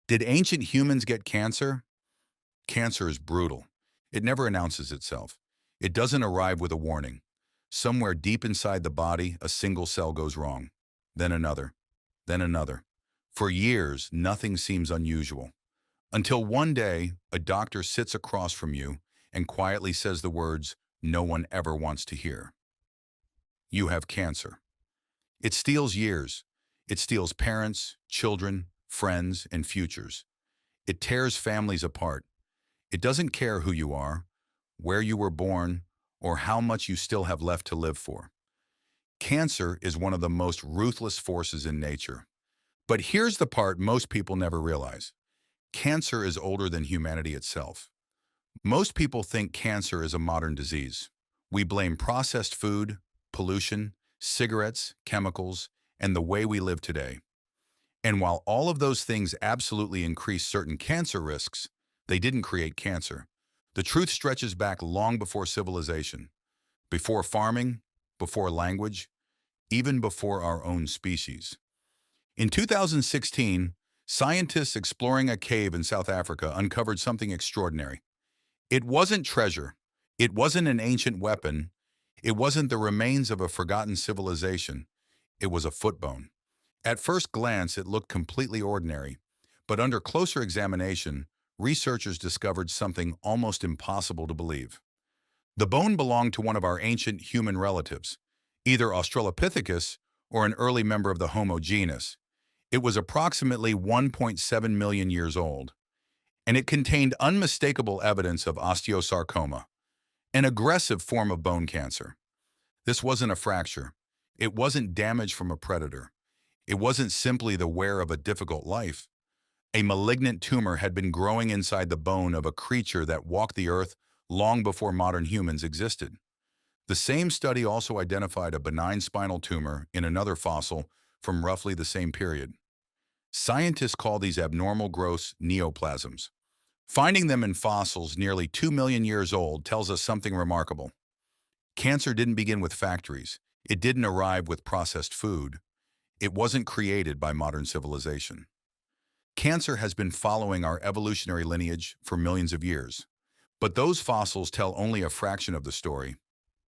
Did ancient humans get cancer? Cancer is brutal. It never announces itself. It doesn't arrive with a warning. Somewhere deep inside the body, a single cell goes wrong. Then another. Then another. For years, nothing seems unusual. Until one day, a doctor sits across from you and quietly says the words no one ever wants to hear. You have cancer. It steals years. It steals parents, children, friends, and futures. It tears families apart. It doesn't care who you are, where you were born, or how much you still have left to live for. Cancer is one of the most ruthless forces in nature. But here's the part most people never realize. Cancer is older than humanity itself. Most people think cancer is a modern disease. We blame processed food, pollution, cigarettes, chemicals, and the way we live today. And while all of those things absolutely increase certain cancer risks, they didn't create cancer. The truth stretches back long before civilization, before farming, before language, even before our own species. In 2016, scientists exploring a cave in South Africa uncovered something extraordinary. It wasn't treasure. It wasn't an ancient weapon. It wasn't the remains of a forgotten civilization. It was a foot bone. At first glance, it looked completely ordinary, but under closer examination, researchers discovered something almost impossible to believe. The bone belonged to one of our ancient human relatives, either Australopithecus or an early member of the Homo genus. It was approximately 1.7 million years old, and it contained unmistakable evidence of osteosarcoma, an aggressive form of bone cancer. This wasn't a fracture. It wasn't damage from a predator. It wasn't simply the wear of a difficult life. A malignant tumor had been growing inside the bone of a creature that walked the earth long before modern humans existed. The same study also identified a benign spinal tumor in another fossil from roughly the same period. Scientists call these abnormal growths neoplasms. Finding them in fossils nearly 2 million years old tells us something remarkable. Cancer didn't begin with factories. It didn't arrive with processed food. It wasn't created by modern civilization. Cancer has been following our evolutionary lineage for millions of years. But those fossils tell only a fraction of the story.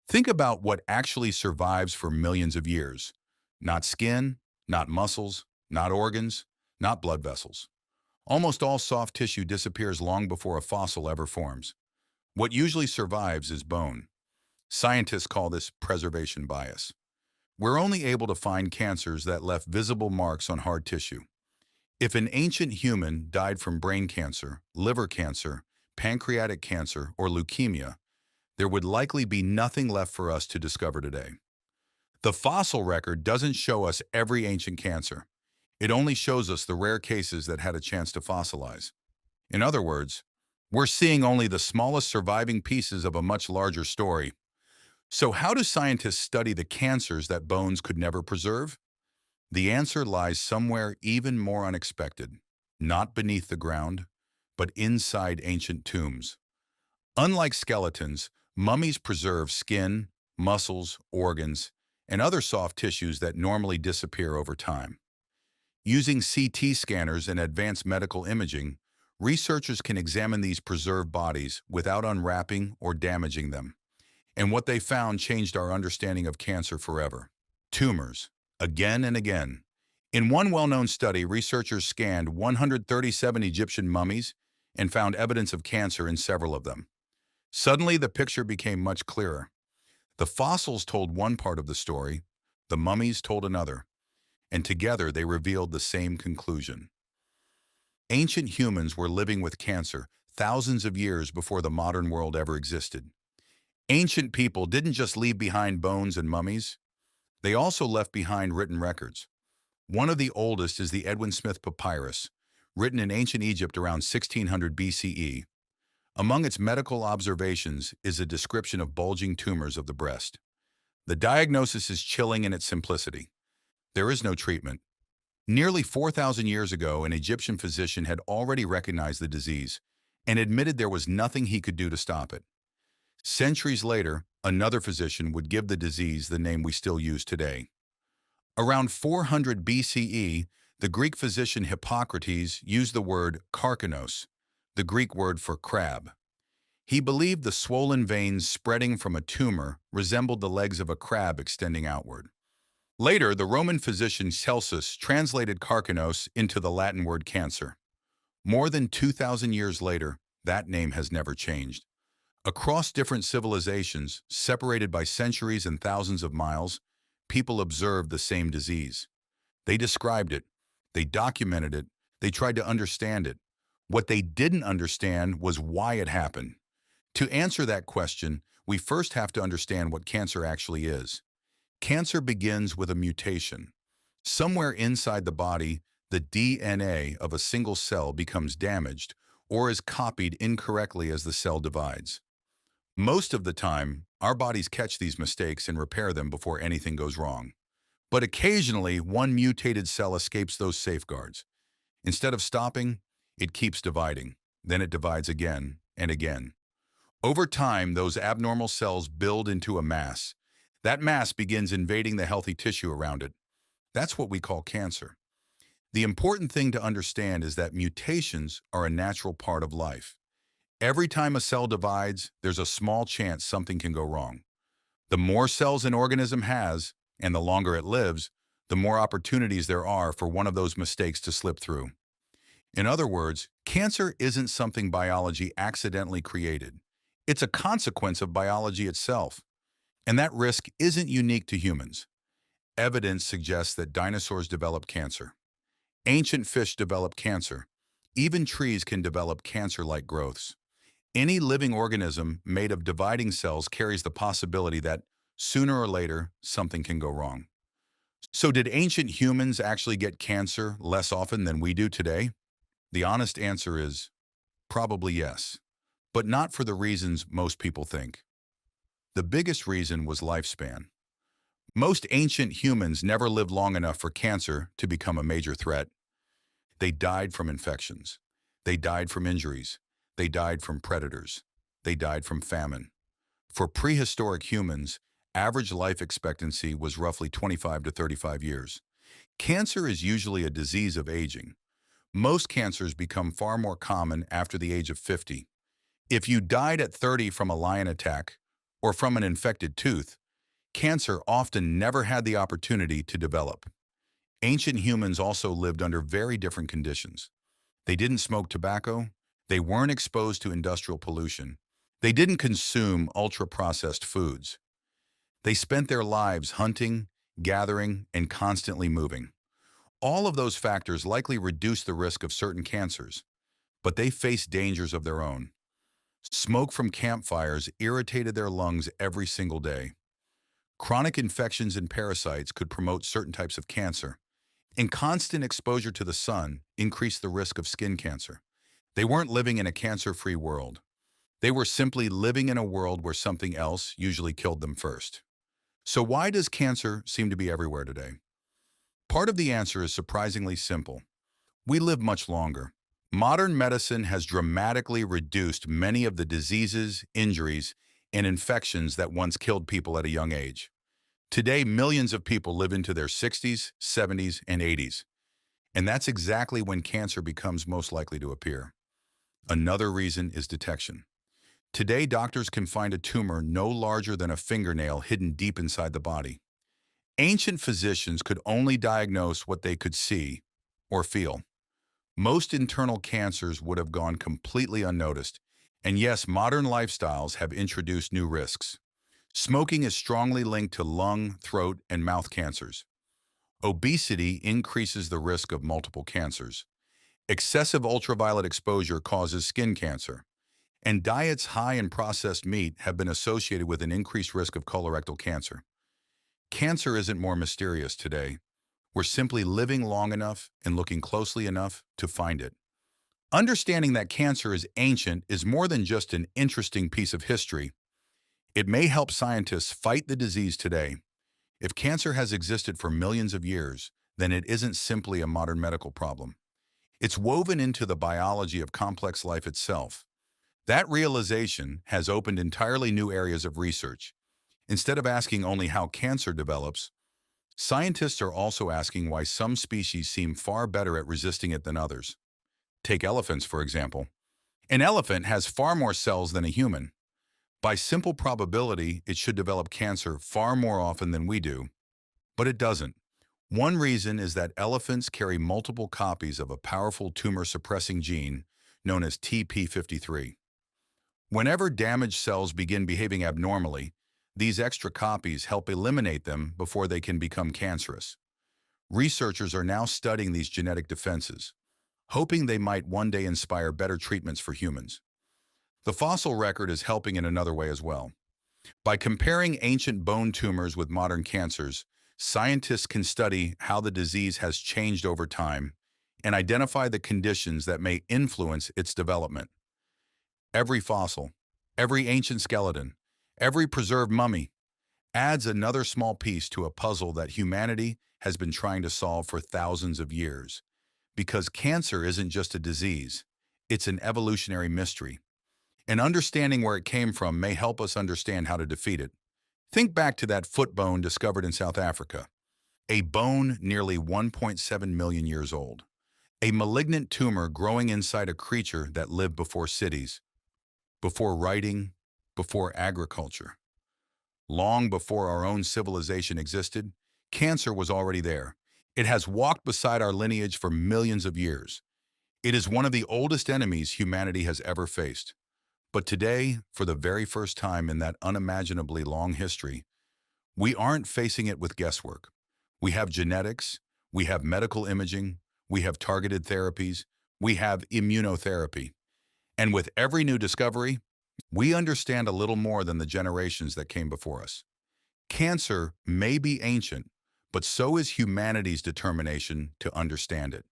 Think about what actually survives for millions of years. Not skin, not muscles, not organs, not blood vessels. Almost all soft tissue disappears long before a fossil ever forms. What usually survives is bone. Scientists call this preservation bias. We're only able to find cancers that left visible marks on hard tissue. If an ancient human died from brain cancer, liver cancer, pancreatic cancer, or leukemia, there would likely be nothing left for us to discover today. The fossil record doesn't show us every ancient cancer. It only shows us the rare cases that had a chance to fossilize. In other words, we're seeing only the smallest surviving pieces of a much larger story. So how do scientists study the cancers that bones could never preserve? The answer lies somewhere even more unexpected, not beneath the ground, but inside ancient tombs. Unlike skeletons, mummies preserve skin, muscles, organs, and other soft tissues that normally disappear over time. Using CT scanners and advanced medical imaging, researchers can examine these preserved bodies without unwrapping or damaging them. And what they found changed our understanding of cancer forever. Tumors, again and again. In one well-known study, researchers scanned 137 Egyptian mummies and found evidence of cancer in several of them. Suddenly, the picture became much clearer. The fossils told one part of the story, the mummies told another, and together they revealed the same conclusion. Ancient humans were living with cancer thousands of years before the modern world ever existed. Ancient people didn't just leave behind bones and mummies. They also left behind written records. One of the oldest is the Edwin Smith Papyrus, written in ancient Egypt around 1600 BCE. Among its medical observations is a description of bulging tumors of the breast. The diagnosis is chilling in its simplicity. There is no treatment. Nearly 4,000 years ago, an Egyptian physician had already recognized the disease and admitted there was nothing he could do to stop it. Centuries later, another physician would give the disease the name we still use today. Around 400 BCE, The Greek physician Hippocrates used the word karkinos, the Greek word for crab. He believed the swollen veins spreading from a tumor resembled the legs of a crab extending outward. Later, the Roman physician Celsus translated karkinos into the Latin word cancer. More than 2,000 years later, that name has never changed. Across different civilizations, separated by centuries and thousands of miles, people observed the same disease. They described it, they documented it, they tried to understand it. What they didn't understand was why it happened. To answer that question, we first have to understand what cancer actually is. Cancer begins with a mutation. Somewhere inside the body, the DNA of a single cell becomes damaged or is copied incorrectly as the cell divides. Most of the time, our bodies catch these mistakes and repair them before anything goes wrong. But occasionally, one mutated cell escapes those safeguards. Instead of stopping, it keeps dividing. Then it divides again and again. Over time, those abnormal cells build into a mass. That mass begins invading the healthy tissue around it. That's what we call cancer. The important thing to understand is that mutations are a natural part of life. Every time a cell divides, there's a small chance something can go wrong. The more cells an organism has, and the longer it lives, the more opportunities there are for one of those mistakes to slip through. In other words, cancer isn't something biology accidentally created. It's a consequence of biology itself. And that risk isn't unique to humans. Evidence suggests that dinosaurs developed cancer. Ancient fish developed cancer. Even trees can develop cancer-like growths. Any living organism made of dividing cells carries the possibility that, sooner or later, something can go wrong. So did ancient humans actually get cancer less often than we do today? The honest answer is probably yes, but not for the reasons most people think. The biggest reason was lifespan. Most ancient humans never lived long enough for cancer to become a major threat. They died from infections. They died from injuries. They died from predators. They died from famine. For prehistoric humans, average life expectancy was roughly 25 to 35 years. Cancer is usually a disease of aging. Most cancers become far more common after the age of 50. If you died at 30 from a lion attack or from an infected tooth, cancer often never had the opportunity to develop. Ancient humans also lived under very different conditions. They didn't smoke tobacco. They weren't exposed to industrial pollution. They didn't consume ultra-processed foods. They spent their lives hunting, gathering, and constantly moving. All of those factors likely reduced the risk of certain cancers, but they faced dangers of their own. Smoke from campfires irritated their lungs every single day. Chronic infections and parasites could promote certain types of cancer, and constant exposure to the sun increased the risk of skin cancer. They weren't living in a cancer-free world. They were simply living in a world where something else usually killed them first. So why does cancer seem to be everywhere today? Part of the answer is surprisingly simple. We live much longer. Modern medicine has dramatically reduced many of the diseases, injuries, and infections that once killed people at a young age. Today, millions of people live into their 60s, 70s, and 80s. And that's exactly when cancer becomes most likely to appear. Another reason is detection. Today, doctors can find a tumor no larger than a fingernail hidden deep inside the body. Ancient physicians could only diagnose what they could see or feel. Most internal cancers would have gone completely unnoticed. And yes, modern lifestyles have introduced new risks. Smoking is strongly linked to lung, throat, and mouth cancers. Obesity increases the risk of multiple cancers. Excessive ultraviolet exposure causes skin cancer. And diets high in processed meat have been associated with an increased risk of colorectal cancer. Cancer isn't more mysterious today. We're simply living long enough and looking closely enough to find it. Understanding that cancer is ancient is more than just an interesting piece of history. It may help scientists fight the disease today. If cancer has existed for millions of years, then it isn't simply a modern medical problem. It's woven into the biology of complex life itself. That realization has opened entirely new areas of research. Instead of asking only how cancer develops, Scientists are also asking why some species seem far better at resisting it than others. Take elephants, for example. An elephant has far more cells than a human. By simple probability, it should develop cancer far more often than we do, but it doesn't. One reason is that elephants carry multiple copies of a powerful tumor-suppressing gene known as TP53. Whenever damaged cells begin behaving abnormally, these extra copies help eliminate them before they can become cancerous. Researchers are now studying these genetic defenses, hoping they might one day inspire better treatments for humans. The fossil record is helping in another way as well. By comparing ancient bone tumors with modern cancers, scientists can study how the disease has changed over time and identify the conditions that may influence its development. Every fossil, every ancient skeleton, every preserved mummy adds another small piece to a puzzle that humanity has been trying to solve for thousands of years. Because cancer isn't just a disease, it's an evolutionary mystery. And understanding where it came from may help us understand how to defeat it. Think back to that foot bone discovered in South Africa, a bone nearly 1.7 million years old, a malignant tumor growing inside a creature that lived before cities, before writing, before agriculture. Long before our own civilization existed, cancer was already there. It has walked beside our lineage for millions of years. It is one of the oldest enemies humanity has ever faced. But today, for the very first time in that unimaginably long history, we aren't facing it with guesswork. We have genetics, we have medical imaging, we have targeted therapies, we have immunotherapy. And with every new discovery, we understand a little more than the generations that came before us. Cancer may be ancient, but so is humanity's determination to understand it.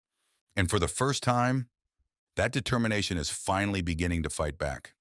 And for the first time, that determination is finally beginning to fight back.